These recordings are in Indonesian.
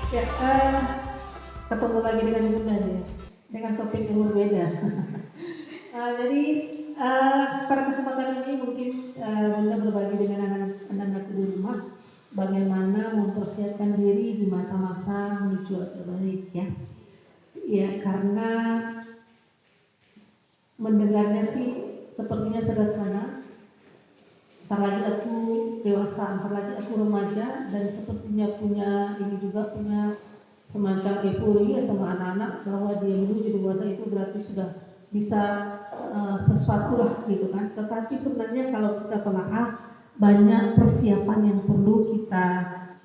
Ya, ketemu lagi dengan Bunda nih, dengan topik yang berbeda. Jadi pada kesempatan ini mungkin Bunda berbagi dengan anak-anak di rumah bagaimana mempersiapkan diri di masa-masa menuju akhir balik ya. Ya karena mendengarnya sih sepertinya sederhana. Ntar lagi aku dewasa, ntar lagi aku remaja dan sepertinya punya ini juga punya semacam euforia sama anak-anak bahwa dia menuju dewasa itu berarti sudah bisa sesuatu lah gitu kan. Tetapi sebenarnya kalau kita telaah banyak persiapan yang perlu kita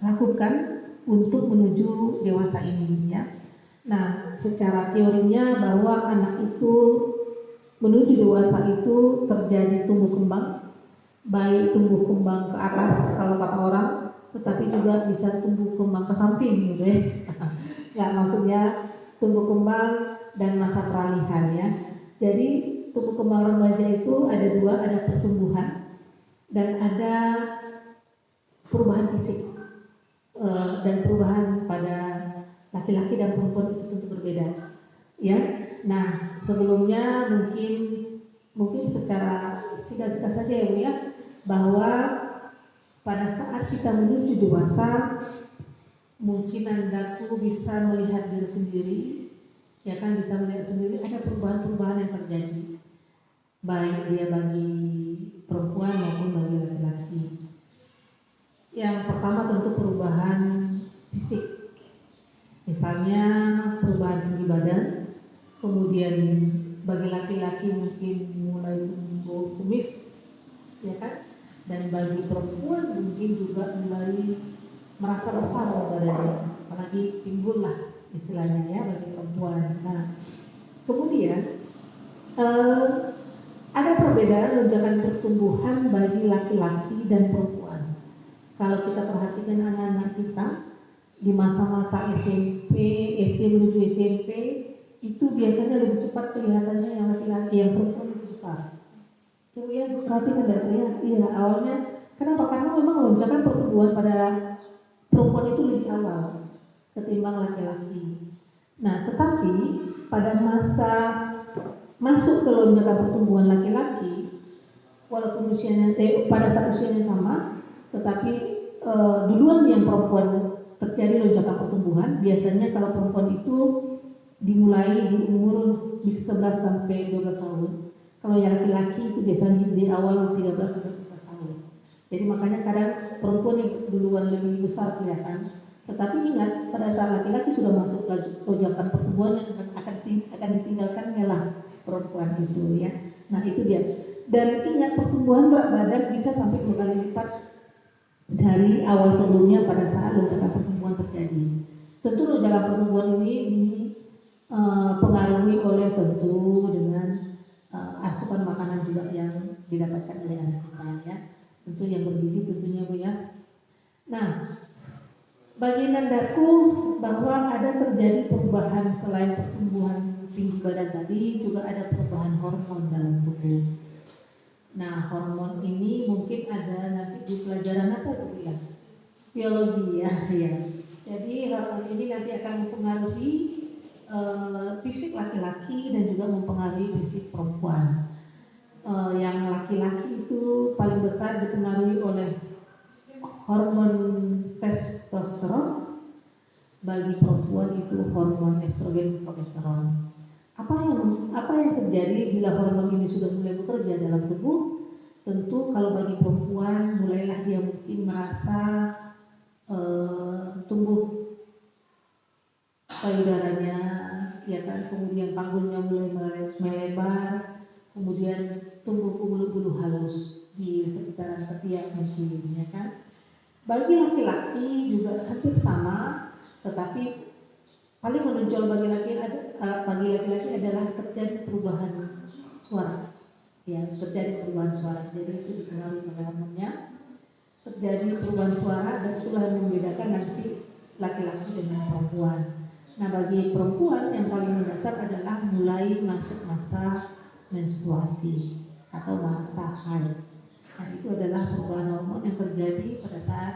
lakukan untuk menuju dewasa ini ya. Nah, secara teorinya bahwa anak itu menuju dewasa itu terjadi tumbuh kembang, baik tumbuh kembang ke atas kalau kata orang, tetapi juga bisa tumbuh kembang ke samping gitu ya. Ya maksudnya tumbuh kembang dan masa peralihan ya. Jadi tumbuh kembang remaja itu ada dua, ada pertumbuhan dan ada perubahan fisik. Dan perubahan pada laki-laki dan perempuan itu tentu berbeda ya. Nah sebelumnya mungkin secara singkat-singkat saja ya Bu ya, bahwa pada saat kita menuju dewasa mungkin Anda tuh bisa melihat diri sendiri, ya kan, bisa melihat sendiri ada perubahan-perubahan yang terjadi, baik dia bagi perempuan maupun bagi laki-laki. Yang pertama tentu perubahan fisik, misalnya perubahan tinggi badan, kemudian bagi laki-laki mungkin mulai tumbuh kumis, ya kan, dan bagi perempuan mungkin juga mulai merasa besar badannya, apalagi timbul lah istilahnya ya bagi perempuan. Nah, kemudian eh, ada perbedaan lonjakan pertumbuhan bagi laki-laki dan perempuan. Kalau kita perhatikan anak-anak kita di masa-masa SMP, SD menuju SMP, itu biasanya lebih cepat kelihatannya yang laki-laki, yang perempuan lebih besar. Tuh ya, perhatikan dari ya, iya awalnya. Kenapa? Karena memang lonjakan pertumbuhan pada perempuan itu lebih awal ketimbang laki-laki. Nah, tetapi pada masa masuk ke lonjakan pertumbuhan laki-laki, walaupun usianya pada saat usianya sama, tetapi duluan yang perempuan terjadi lonjakan pertumbuhan. Biasanya kalau perempuan itu dimulai di umur bisa 11 sampai 12 tahun. Kalau yang laki-laki itu biasanya di awal 13 sampai 15 tahun. Jadi makanya kadang perempuan yang duluan lebih besar kelihatan. Tetapi ingat, pada saat laki-laki sudah masuk ke lonjakan pertumbuhan yang akan ditinggalkannya lah perempuan itu ya. Nah itu dia. Dan ingat, pertumbuhan berat badan bisa sampai 2 kali lipat dari awal sebelumnya pada saat lonjakan pertumbuhan terjadi. Tentu lonjakan pertumbuhan ini pengaruhi oleh tentu dengan asupan makanan juga yang didapatkan oleh anak kita ya. Tentu yang bergizi tentunya Bu ya. Nah, bagi nandaku bahwa ada terjadi perubahan selain pertumbuhan tinggi badan tadi, juga ada perubahan hormon dalam tubuh. Nah, hormon ini mungkin ada nanti di pelajaran apa Bu ya? Biologi ya, ya. Jadi hormon ini nanti akan mempengaruhi fisik laki-laki dan juga mempengaruhi fisik perempuan. Yang laki-laki itu paling besar dipengaruhi oleh hormon testosteron, bagi perempuan itu hormon estrogen progesteron. Apa yang terjadi bila hormon ini sudah mulai bekerja dalam tubuh? Tentu kalau bagi perempuan mulailah dia mungkin merasa tumbuh payudaranya, ya kan, kemudian panggulnya mulai melebar, kemudian tumbuh bulu-bulu halus di sekitaran ketiak mungkin, ya kan. Bagi laki-laki juga hampir sama, tetapi paling menonjol bagi laki-laki adalah terjadi perubahan suara, ya, terjadi perubahan suara. Jadi itu dipengaruhi oleh hormonnya, terjadi perubahan suara, dan itulah yang membedakan nanti laki-laki dengan perempuan. Nah, bagi perempuan yang paling mendasar adalah mulai masuk masa menstruasi atau masa haid. Nah, itu adalah perubahan hormon yang terjadi pada saat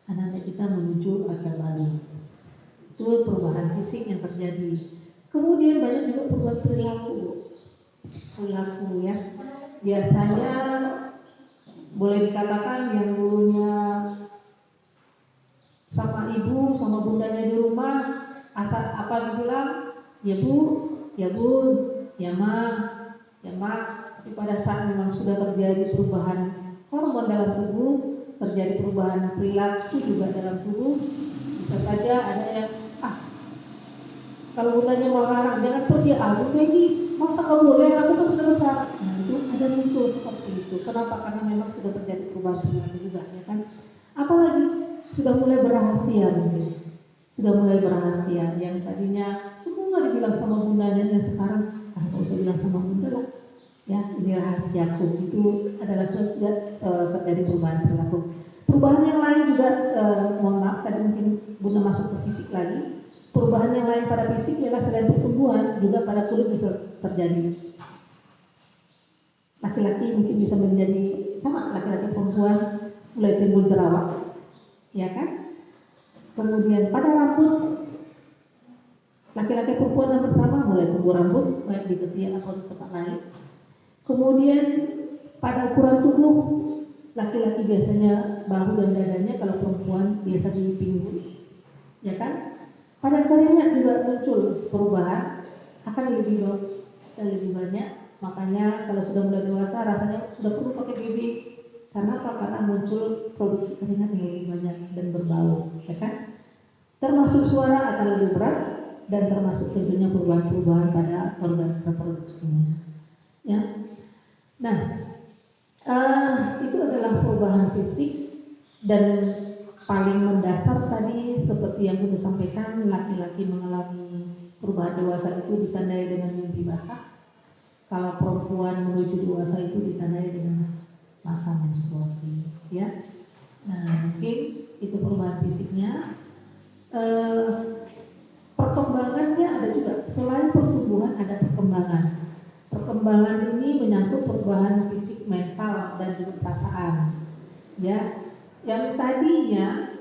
anak-anak kita menuju akhir balik. perubahan perilaku ya. Biasanya boleh dikatakan yang dulunya sama ibu sama bundanya di rumah asal apa dibilang ya bu, ya bun, ya ma, ya mak. Tapi pada saat memang sudah terjadi perubahan hormon dalam tubuh, terjadi perubahan perilaku juga dalam tubuh, bisa saja ada yang kalau bundanya melarang jangan pergi, ini masa nggak boleh, aku tuh sudah besar. Nah itu ada muncul seperti itu. Kenapa? Karena memang sudah terjadi perubahan perilaku juga, ya kan? Apalagi sudah mulai berahasia mungkin, sudah mulai berahasia. Yang tadinya semua dibilang sama bundanya, dan sekarang nggak usah bilang sama bunda lah. Ya, ini rahasiaku. Itu adalah sudah terjadi perubahan perilaku. Perubahan yang lain juga, mohon maaf tadi mungkin bunda masuk ke fisik lagi. Perubahan yang lain pada fisik ialah selain pertumbuhan juga pada kulit bisa terjadi. Laki-laki mungkin bisa menjadi sama, laki-laki perempuan mulai timbul jerawat, ya kan? Kemudian pada rambut, laki-laki perempuan yang bersama mulai tumbuh rambut baik di ketiak atau di tempat lain. Kemudian pada ukuran tubuh, laki-laki biasanya bahu dan dadanya, kalau perempuan biasa di pinggul, ya kan? Pada keringat juga muncul perubahan, akan lebih banyak. Makanya kalau sudah mulai dewasa rasanya sudah perlu pakai BB. Karena apa? Karena muncul produksi keringat yang lebih banyak dan berbau, ya kan? Termasuk suara akan lebih berat dan termasuk tentunya perubahan-perubahan pada organ reproduksinya. Ya. Nah, itu adalah perubahan fisik dan paling mendasar tadi seperti yang sudah sampaikan, laki-laki mengalami perubahan dewasa itu ditandai dengan mimpi basah. Kalau perempuan menuju dewasa itu ditandai dengan masa menstruasi, ya. Nah, mungkin itu perubahan fisiknya. Perkembangannya ada juga, selain pertumbuhan ada perkembangan. Perkembangan ini menyangkut perubahan fisik, mental dan juga perasaan, ya. Yang tadinya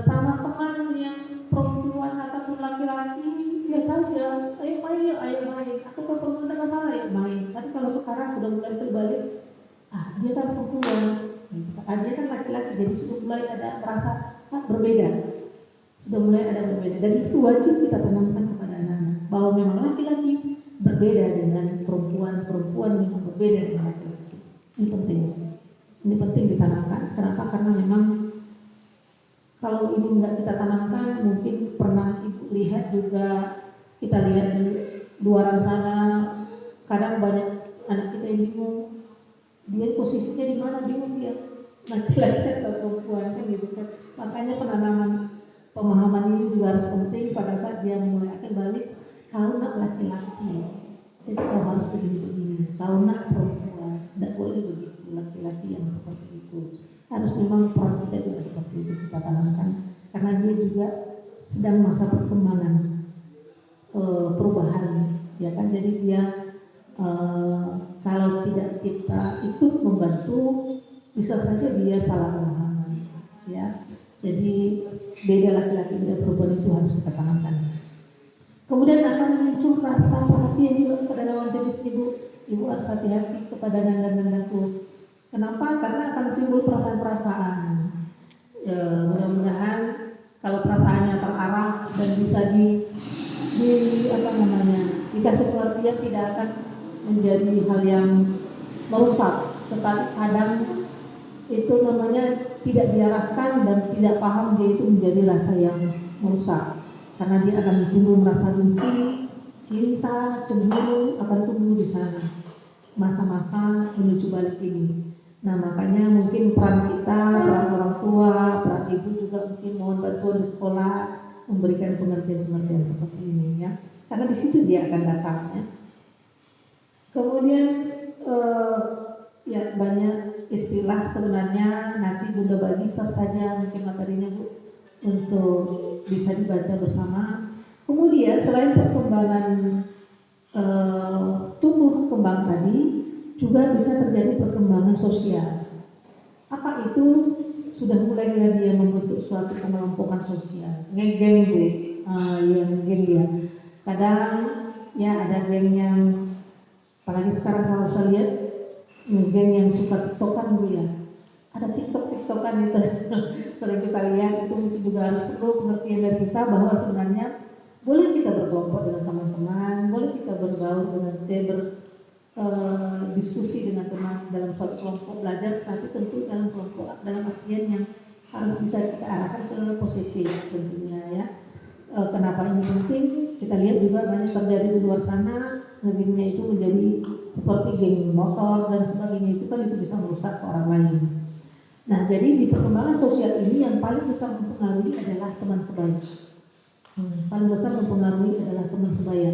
sama teman yang perempuan ataupun laki-laki biasa aja, ayo main, aku kan perempuan tidak masalah ya main. Tapi kalau sekarang sudah mulai terbalik, dia kan perempuan, dia kan laki-laki, jadi sudah mulai ada merasa berbeda, sudah mulai ada berbeda. Dan itu wajib kita tanamkan kepada anak-anak bahwa memang laki-laki berbeda dengan perempuan memang berbeda dengan laki-laki. Ini penting. Ini penting ditanamkan. Kenapa? Karena memang kalau ini nggak kita tanamkan, mungkin pernah ibu lihat juga, kita lihat di luaran sana, kadang banyak anak kita yang bingung, dia posisinya di mana, bingung dia, laki-laki atau perempuan kan gitu kan. Makanya penanaman pemahaman ini juga harus penting pada saat dia mulai akan balik, kau nak laki-laki, jadi kau harus begini-begini, kau nak perempuan, tidak boleh begitu. Laki-laki yang seperti itu harus memang peran kita juga seperti itu kita tanamkan, karena dia juga sedang masa perkembangan, perubahan, ya kan. Jadi dia kalau tidak kita ikut membantu, bisa saja dia salah pemahaman, ya. Jadi beda laki-laki beda perempuan itu harus kita tanamkan. Kemudian akan muncul rasa perhatian juga kepada lawan jenis ibu. Ibu harus hati-hati kepada nanda-nandaku. Kenapa? Karena akan timbul perasaan-perasaan. Mudah-mudahan kalau perasaannya terarah dan bisa dikasih pengertian, tidak akan menjadi hal yang merusak. Tetapi kadang itu namanya tidak diarahkan dan tidak paham, dia itu menjadi rasa yang merusak. Karena dia akan timbul merasa benci, cinta, cemburu akan tumbuh di sana. Masa-masa menuju balik ini. Nah, makanya mungkin peran kita, peran orang tua, peran ibu juga mungkin mohon bantuan di sekolah, memberikan pengertian-pengertian seperti ini, ya. Karena di situ dia akan datang, ya. Kemudian ya banyak istilah sebenarnya, nanti Bunda bagi saja mungkin materinya Bu untuk bisa dibaca bersama. Kemudian selain perkembangan tumbuh kembang tadi, juga bisa terjadi perkembangan sosial. Apa itu? Sudah mulai dia membentuk suatu pengelompokan sosial, ngegeng Bu, yang ngegeng dia. Kadang ya ada geng yang, apalagi sekarang kalau saya lihat geng yang suka tiktokan dulu ya, ada tiktokan itu sering kita lihat. Itu mungkin juga harus perlu pengertian dari kita bahwa sebenarnya boleh kita berkelompok dengan teman-teman, boleh kita bergaul dengan diskusi dengan teman dalam suatu kelompok belajar, tapi tentu dalam kelompok dalam artian yang harus bisa kita arahkan ke positif tentunya ya. Kenapa ini penting? Kita lihat juga banyak terjadi di luar sana, gengnya itu menjadi seperti geng motor dan sebagainya, itu kan itu bisa merusak orang lain. Nah, jadi di perkembangan sosial ini yang paling besar mempengaruhi adalah teman sebaya. Paling besar mempengaruhi adalah teman sebaya.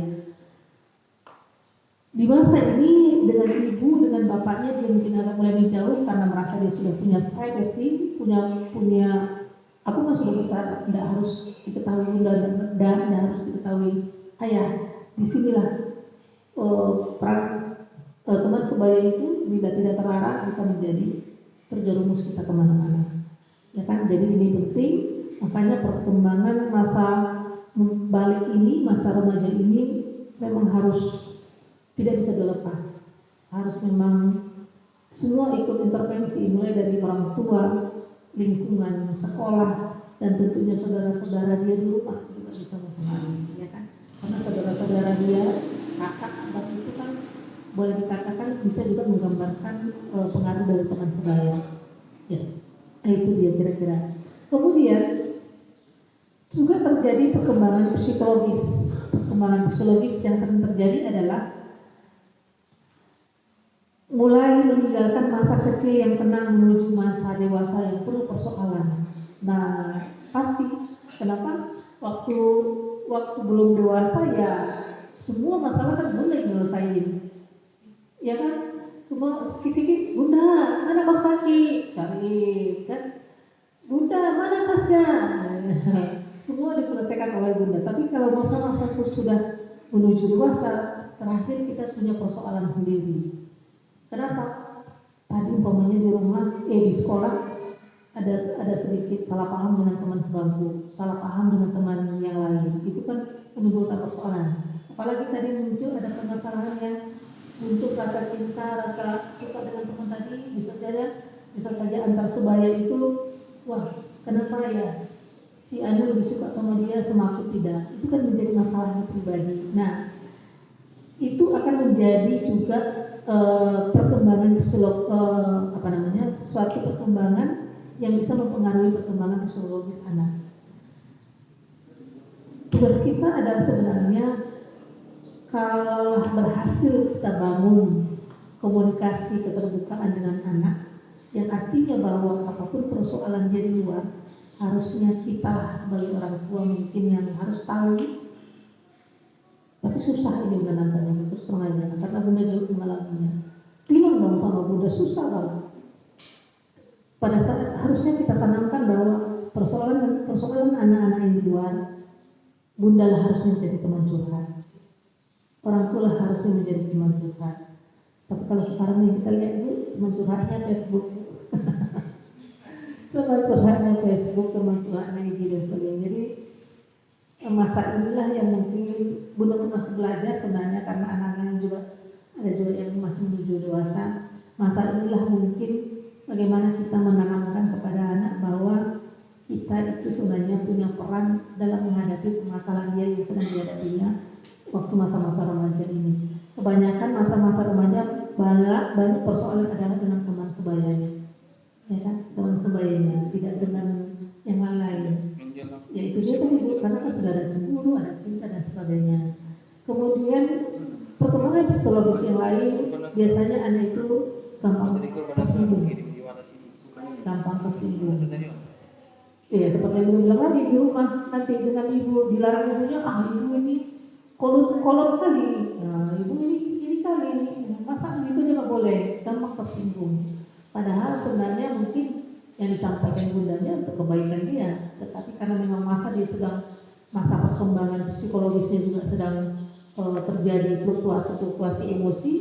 Di masa ini dengan ibu, dengan bapaknya dia mungkin agak mulai menjauh karena merasa dia sudah punya privacy, punya aku kan sudah besar, tidak harus diketahui bunda dan tidak harus diketahui ayah. Disinilah peran teman sebaya itu bila tidak terlarang bisa menjadi terjerumus kita kemana-mana. Ya kan, jadi ini penting. Makanya perkembangan masa balik ini, masa remaja ini memang harus tidak bisa dilepas. Harus memang semua ikut intervensi, mulai dari orang tua, lingkungan, sekolah, dan tentunya saudara-saudara dia di rumah juga bisa mempengaruhi, ya kan? Karena saudara-saudara dia, kakak, abang itu kan boleh dikatakan bisa juga menggambarkan pengaruh dari teman sebaya. Ya, itu dia kira-kira. Kemudian juga terjadi perkembangan psikologis. Perkembangan psikologis yang sering terjadi adalah mulai meninggalkan masa kecil yang tenang menuju masa dewasa yang penuh persoalan. Nah, pasti kenapa waktu belum dewasa ya semua masalah kan boleh diselesaikan, ya kan? Cuma sikit-sikit, bunda, mana kaos kaki, cari kan? Bunda, mana tasnya? Semua diselesaikan oleh bunda. Tapi kalau masa-masa sudah menuju dewasa, terakhir kita punya persoalan sendiri. Kenapa? Tadi umpamanya di rumah, di sekolah ada sedikit salah paham dengan teman sebangku, salah paham dengan teman yang lain. Itu kan menimbulkan persoalan. Apalagi tadi muncul ada permasalahan yang muncul rasa cinta, rasa suka dengan teman tadi, bisa saja antar sebaya itu, wah kenapa ya si Anu lebih suka sama dia sama aku tidak? Itu kan menjadi masalah pribadi. Nah, itu akan menjadi juga perkembangan suatu perkembangan yang bisa mempengaruhi perkembangan psikologis anak. Tugas kita adalah sebenarnya kalau berhasil kita bangun komunikasi keterbukaan dengan anak, yang artinya bahwa apapun persoalan dia di luar, harusnya kita sebagai orang tua mungkin yang harus tahu. Tapi susah ini menenangkannya, terus terang aja, karena bunda juga mengalaminya. Bilang dong sama bunda, susah banget. Pada saat harusnya kita tanamkan bahwa persoalan anak-anak yang di luar, bunda lah harusnya menjadi teman curhat, orang tua lah harusnya menjadi teman curhat. Tapi kalau sekarang nih kita lihat bu, teman curhatnya Facebook, teman curhatnya Facebook, teman curhatnya IG dan sebagainya. Jadi masa inilah yang mungkin bunda masih belajar sebenarnya, karena anak-anak juga ada juga yang masih menuju dewasa. Masa inilah mungkin bagaimana kita menanamkan kepada anak bahwa kita itu sebenarnya punya peran dalam menghadapi permasalahan dia yang sedang dihadapinya waktu masa-masa remaja ini. Kebanyakan masa-masa remaja banyak persoalan adalah dengan teman sebayanya, ya kan? Teman sebayanya, tidak dengan yang lain. Ya itu dia tadi bu, karena kan sudah ada cemburu, ada cinta dan sebagainya. Kemudian perkembangan psikologis yang lain, biasanya anak itu gampang tersinggung. Iya, seperti yang bilang tadi di rumah nanti dengan ibu dilarang ibunya, ibu ini kolot kali, nah ibu ini kali ini, masa itu juga boleh, gampang tersinggung. Padahal sebenarnya mungkin yang disampaikan bundanya untuk kebaikan dia, tetapi karena memang masa perkembangan psikologisnya juga sedang terjadi fluktuasi emosi,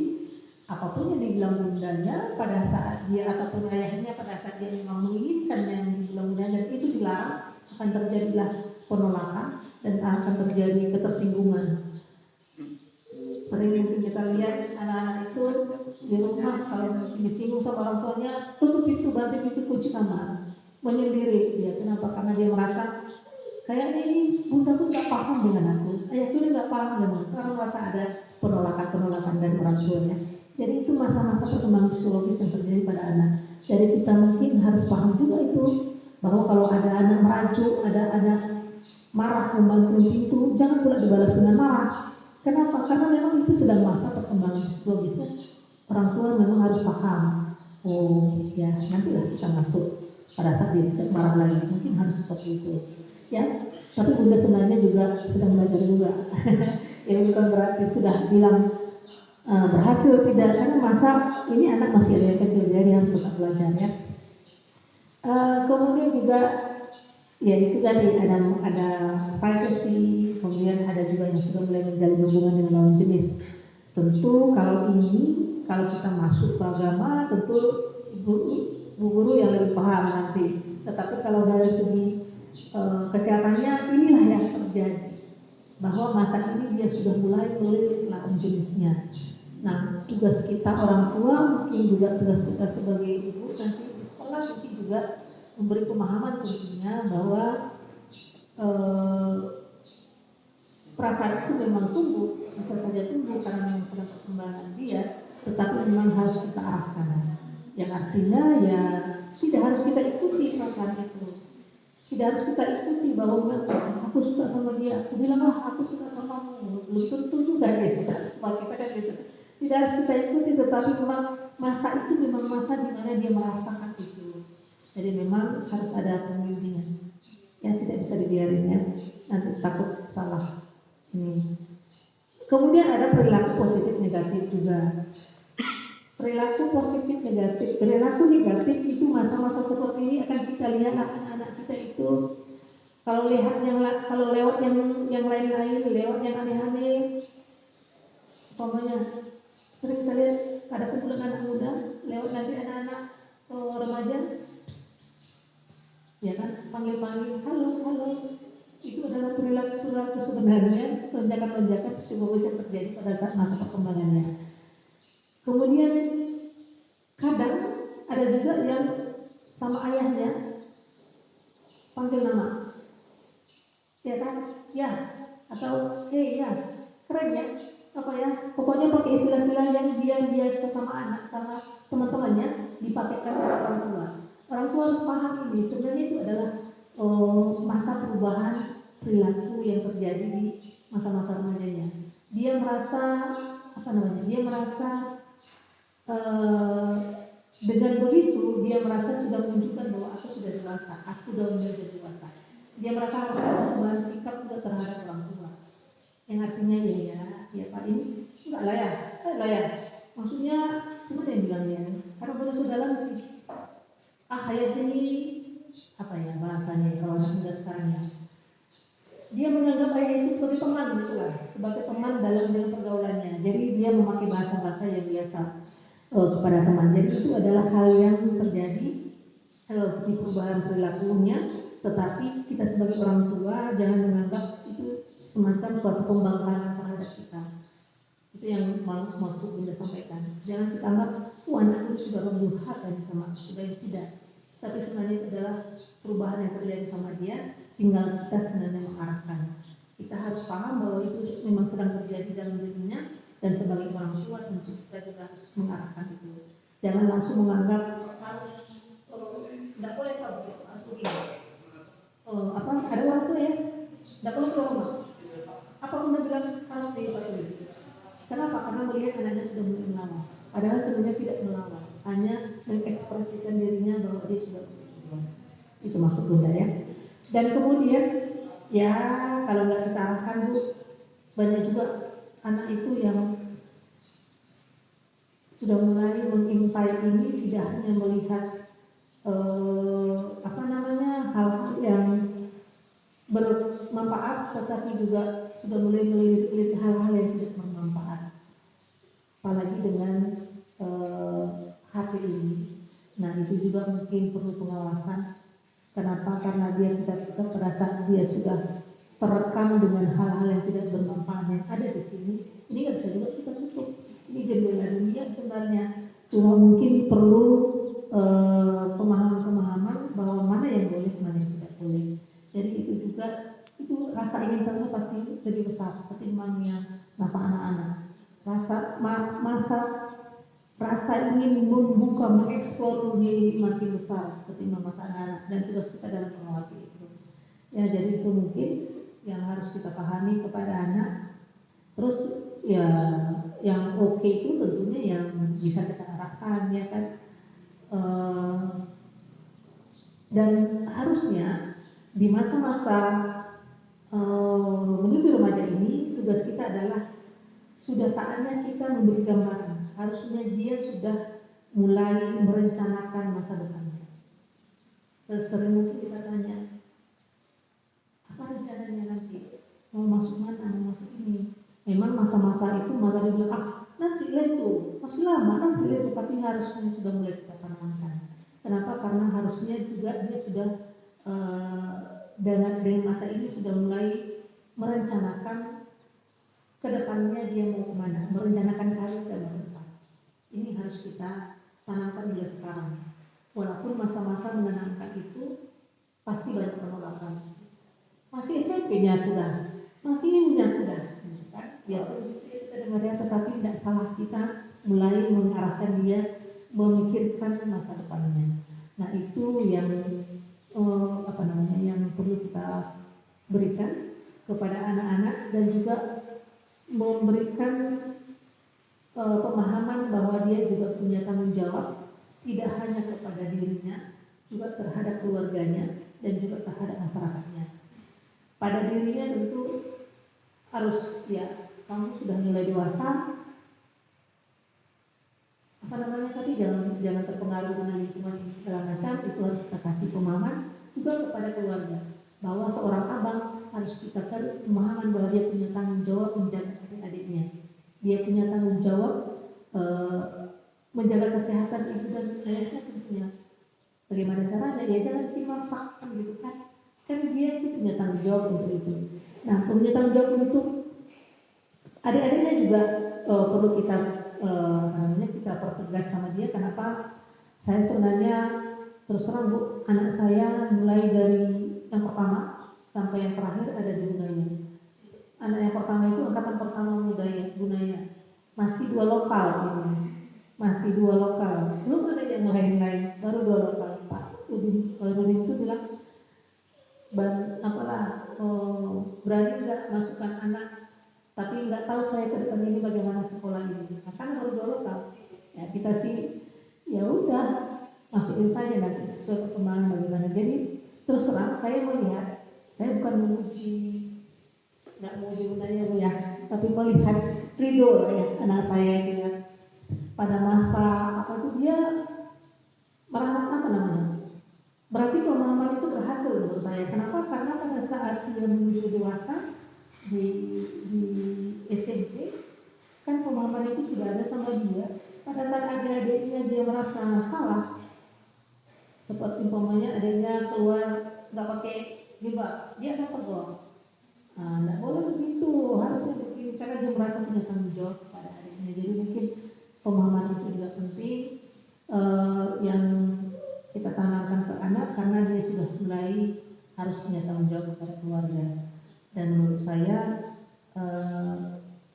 apapun yang dibilang bundanya pada saat dia ataupun ayahnya pada saat dia memang menginginkan yang dibilang bundanya dan itu dilarang, akan terjadilah penolakan dan akan terjadi ketersinggungan. sama orang tuanya, tutup pintu, banting pintu, kunci kamar, menyendiri dia. Kenapa? Karena dia merasa kayaknya ini bundaku nggak paham dengan aku, ayahku ini nggak paham dengan aku, karena merasa ada penolakan dari orang tuanya. Jadi itu masa-masa perkembangan psikologis yang terjadi pada anak. Jadi kita mungkin harus paham juga itu, bahwa kalau ada anak merajuk, ada anak marah membanting pintu, jangan pula dibalas dengan marah. Kenapa? Karena memang itu sedang masa perkembangan psikologisnya. Orang tua memang harus paham. Oh ya, nantilah kita masuk pada saat dia tidak marah lagi. Mungkin harus seperti itu. Ya, tapi bunda sebenarnya juga sedang belajar juga. Ya bukan berarti sudah bilang berhasil tidak, karena masa ini anak masih ada yang kecil, jadi harus tetap belajar ya. Kemudian juga ya itu tadi ada privacy, kemudian ada juga yang sudah mulai menjalin hubungan dengan lawan jenis. Tentu kalau kita masuk ke agama, tentu guru yang lebih paham nanti. Tetapi kalau dari segi kesehatannya, inilah yang terjadi, bahwa masa ini dia sudah mulai melirik lawan jenisnya. Nah, tugas kita orang tua, mungkin juga tugas kita sebagai ibu nanti di sekolah, mungkin juga memberi pemahaman tentunya bahwa perasaan itu memang tumbuh, bisa saja tumbuh karena memang sedang perkembangan dia, tetapi memang harus kita arahkan. Yang artinya ya tidak harus kita ikuti perasaan itu, tidak harus kita ikuti bahwa aku suka sama dia, aku bilanglah aku suka sama kamu, belum tentu juga ya, kita kan gitu. Tidak harus kita ikuti, tetapi memang masa itu memang masa di mana dia merasakan itu. Jadi memang harus ada pembimbingan. Ya tidak bisa dibiarin ya, nanti takut salah. Kemudian ada perilaku positif negatif juga. Perilaku positif negatif, perilaku negatif itu masa-masa seperti ini akan kita lihat anak-anak kita itu kalau lewat yang lain-lain, lewat yang aneh-aneh, umpamanya sering kita lihat ada kumpulan anak muda lewat nanti anak-anak remaja, ya kan, panggil-panggil halo, itu adalah perilaku sebenarnya lonjakan-lonjakan psikologis yang terjadi pada saat masa perkembangannya. Kemudian kadang ada juga yang sama ayahnya panggil nama, ya kan, ya, atau ya, keren ya, apa ya, pokoknya pakai istilah-istilah yang dia biasa sama anak, sama teman-temannya dipakaikan oleh orang tua. Orang tua harus paham ini, sebenarnya itu adalah masa perubahan perilaku yang terjadi di masa-masa remajanya. Dia merasa dia merasa dengan begitu dia merasa sudah menunjukkan bahwa aku sudah dewasa, aku sudah menjadi dewasa. Dia merasa harus perubahan sikap juga terhadap orang tua. Yang artinya ya Pak ini enggak lah ya. Maksudnya cuma yang bilangnya, karena benar sudah lama sih. Ayah ini apa ya bahasanya kalau anak muda sekarang ya. Dia menganggap ayah itu sebagai teman sebagai teman dalam pergaulannya. Jadi dia memakai bahasa-bahasa yang biasa kepada teman. Jadi itu adalah hal yang terjadi di perubahan perilakunya. Tetapi kita sebagai orang tua jangan menganggap itu semacam suatu pembangkangan terhadap kita. Itu yang mau Bunda sampaikan. Jangan kita anggap anak itu sudah membuhat sama sudah tidak. Tapi sebenarnya itu adalah perubahan yang terjadi sama dia. Tinggal kita sebenarnya mengarahkan. Kita harus paham bahwa itu memang sedang terjadi dalam dirinya, dan sebagai orang tua tentu kita juga harus mengarahkan itu. Jangan langsung menganggap harus tidak boleh harus begini. Ada orang tua ya, tidak boleh keluar rumah. Apa Bunda bilang harus dipatuhi? Kenapa? Karena melihat anaknya sudah mulai melawan. Padahal sebenarnya tidak melawan, hanya mengekspresikan dirinya bahwa dia sudah berubah. Itu maksud Bunda ya. Dan kemudian ya kalau nggak kita arahkan Bu, banyak juga anak itu yang sudah mulai mengintai ini tidak hanya melihat hal-hal yang bermanfaat, tetapi juga sudah mulai melihat hal-hal yang tidak bermanfaat. Apalagi dengan HP ini. Nah itu juga mungkin perlu pengawasan. Kenapa? Karena kita pada saat dia sudah terekam dengan hal-hal yang tidak bermanfaat yang ada di sini. Ini nggak bisa juga kita tutup. Ini jendela dunia sebenarnya. Cuma mungkin perlu pemahaman-pemahaman bahwa mana yang boleh, mana yang tidak boleh. Jadi itu juga, itu rasa ingin tahu pasti lebih besar ketimbang yang masa anak-anak. Rasa ingin membuka, mengeksplor dunia ini makin besar ketimbang masa anak-anak, dan tugas kita dalam mengawasi itu. Ya, jadi itu mungkin yang harus kita pahami kepada anak. Terus ya yang oke itu tentunya yang bisa kita arahkan, ya kan. Dan harusnya di masa-masa menuju remaja ini, tugas kita adalah sudah saatnya kita memberi gambaran. Harusnya dia sudah mulai merencanakan masa depannya. Sesering mungkin kita tanya, apa rencananya nanti? Mau masuk mana? Mau masuk ini? Memang masa-masa itu masa dia bilang, nanti lah itu, masih lama, nanti lah itu. Tapi harusnya sudah mulai kita tanamkan. Kenapa? Karena harusnya juga dia sudah dengan masa ini sudah mulai merencanakan kedepannya dia mau kemana, merencanakan karir dan masa depan. Ini harus kita tanamkan mulai sekarang. Walaupun masa-masa menenangkan itu pasti banyak penolakan. Masih SMP-nya sudah, masih ini sudah, kan? Biasa kita dengar ya, tetapi tidak salah kita mulai mengarahkan dia memikirkan masa depannya. Nah itu yang yang perlu kita berikan kepada anak-anak, dan juga memberikan pemahaman bahwa dia juga punya tanggung jawab, tidak hanya kepada dirinya, juga terhadap keluarganya dan juga terhadap masyarakatnya. Pada dirinya tentu harus, ya kamu sudah mulai dewasa, tadi jangan terpengaruh dengan lingkungan segala macam. Itu harus kita kasih pemahaman juga kepada keluarga, bahwa seorang abang harus kita kasih pemahaman bahwa dia punya tanggung jawab menjaga adik-adiknya. Dia punya tanggung jawab menjaga kesehatan ibu dan ayahnya tentunya. Bagaimana caranya? Ya jangan dimaksakan gitu kan. Kan dia itu punya tanggung jawab untuk itu. Nah, punya tanggung jawab untuk adik-adiknya juga perlu kita kita pertegas sama dia. Kenapa? Saya sebenarnya terus terang Bu, anak saya mulai dari yang pertama sampai yang terakhir ada di Gunanya. Anak yang pertama itu angkatan pertama Gunanya, masih 2 lokal ini. Masih 2 lokal, belum ada yang lain-lain, baru 2 lokal. Pak Udin itu bilang, berani nggak masukkan anak, tapi nggak tahu saya ke depan ini bagaimana sekolah ini. Akan baru 2 lokal. Ya kita sih, ya udah masukin saja nanti sesuai perkembangan bagaimana. Jadi terus terang saya melihat, saya bukan menguji, nggak mau diundangnya Bu ya, tapi melihat Ridho ya, anak saya itu ya. Pada masa itu dia merasa berarti pemahaman itu berhasil menurut saya. Kenapa? Karena pada saat dia menuju dewasa di SMP, kan pemahaman itu sudah ada sama dia. Pada saat adik-adiknya dia merasa salah, seperti umpamanya adiknya keluar nggak pakai jilbab, dia akan tegur. Nggak boleh begitu, harusnya begini, karena dia merasa punya tanggung jawab pada adiknya. Jadi mungkin pemahaman itu juga penting yang kita tanamkan ke anak, karena dia sudah mulai harus punya tanggung jawab kepada keluarga. Dan menurut saya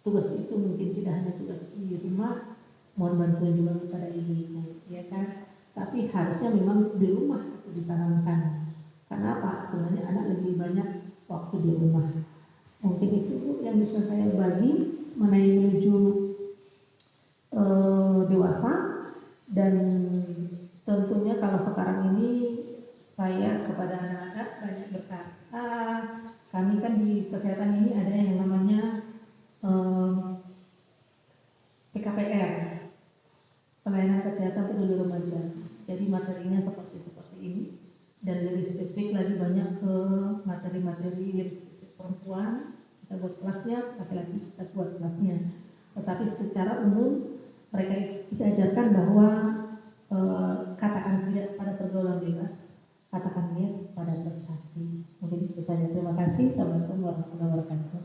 tugas itu mungkin tidak hanya tugas di rumah, mohon bantuan juga kepada ibu-ibu, ya kan? Tapi harusnya memang di rumah itu ditanamkan. Karena apa? Sebenarnya anak lebih banyak waktu di rumah. Mungkin itu yang bisa saya bagi mengenai menuju dewasa. Dan tentunya kalau sekarang ini saya kepada anak-anak banyak berkata, kami kan di kesehatan ini ada yang namanya PKPR, pelayanan kesehatan peduli remaja. Jadi materinya seperti ini, dan lebih spesifik lagi banyak ke materi-materi lebih spesifik perempuan, kita buat kelasnya, laki-laki kita buat kelasnya. Tetapi secara umum mereka diajarkan bahwa katakan tidak pada pergaulan bebas, katakan yes pada prestasi. Mungkin itu saja. Terima kasih. Assalamualaikum warahmatullahi wabarakatuh.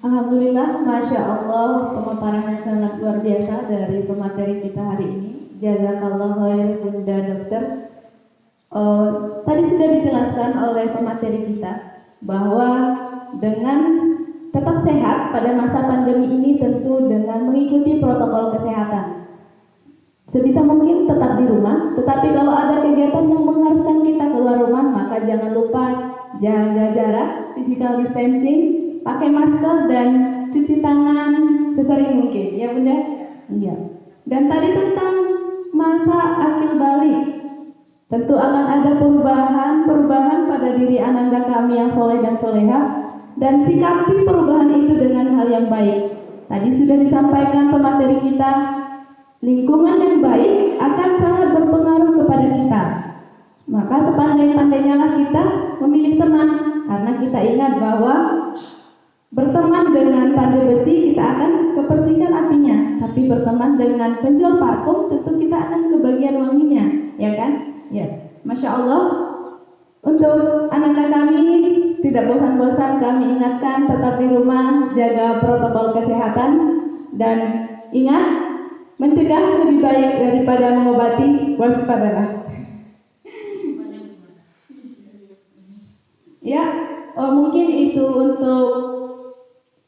Alhamdulillah, Masya Allah, pemaparannya sangat luar biasa dari pemateri kita hari ini. Jazakallah khair Bunda Dokter. Tadi sudah dijelaskan oleh pemateri kita bahwa dengan tetap sehat pada masa pandemi ini tentu dengan mengikuti protokol kesehatan. Sebisa mungkin tetap di rumah, tetapi kalau ada kegiatan yang mengharuskan kita keluar rumah, maka jangan lupa jaga jarak, physical distancing, pakai masker dan cuci tangan sesering mungkin, ya Bunda? Iya. Dan tadi tentang masa akil balik, tentu akan ada perubahan pada diri ananda kami yang soleh dan soleha, dan sikapi perubahan itu dengan hal yang baik. Tadi sudah disampaikan pemateri kita, lingkungan yang baik akan sangat berpengaruh kepada kita. Maka sepandai-pandainya lah kita memilih teman, karena kita ingat bahwa berteman dengan pandai besi kita akan kepercikan apinya, tapi berteman dengan penjual parfum tentu kita akan kebagian wanginya, ya kan? Ya, Masya Allah. Untuk anak-anak kami tidak bosan-bosan kami ingatkan tetap di rumah, jaga protokol kesehatan, dan ingat mencegah lebih baik daripada mengobati, waspadalah. Ya, mungkin itu untuk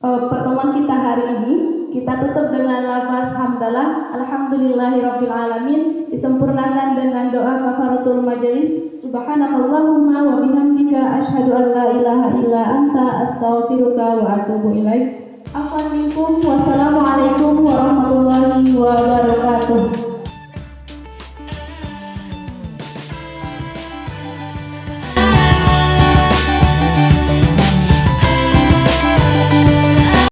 pertemuan kita hari ini. Kita tutup dengan lafaz hamdalah, alhamdulillahirabbil alamin, disempurnakan dengan doa kafaratul majelis. Subhanakallahumma wa bihamdika asyhadu an la ilaha illa anta astaghfiruka wa atubu ilaik. Assalamualaikum warahmatullahi wabarakatuh.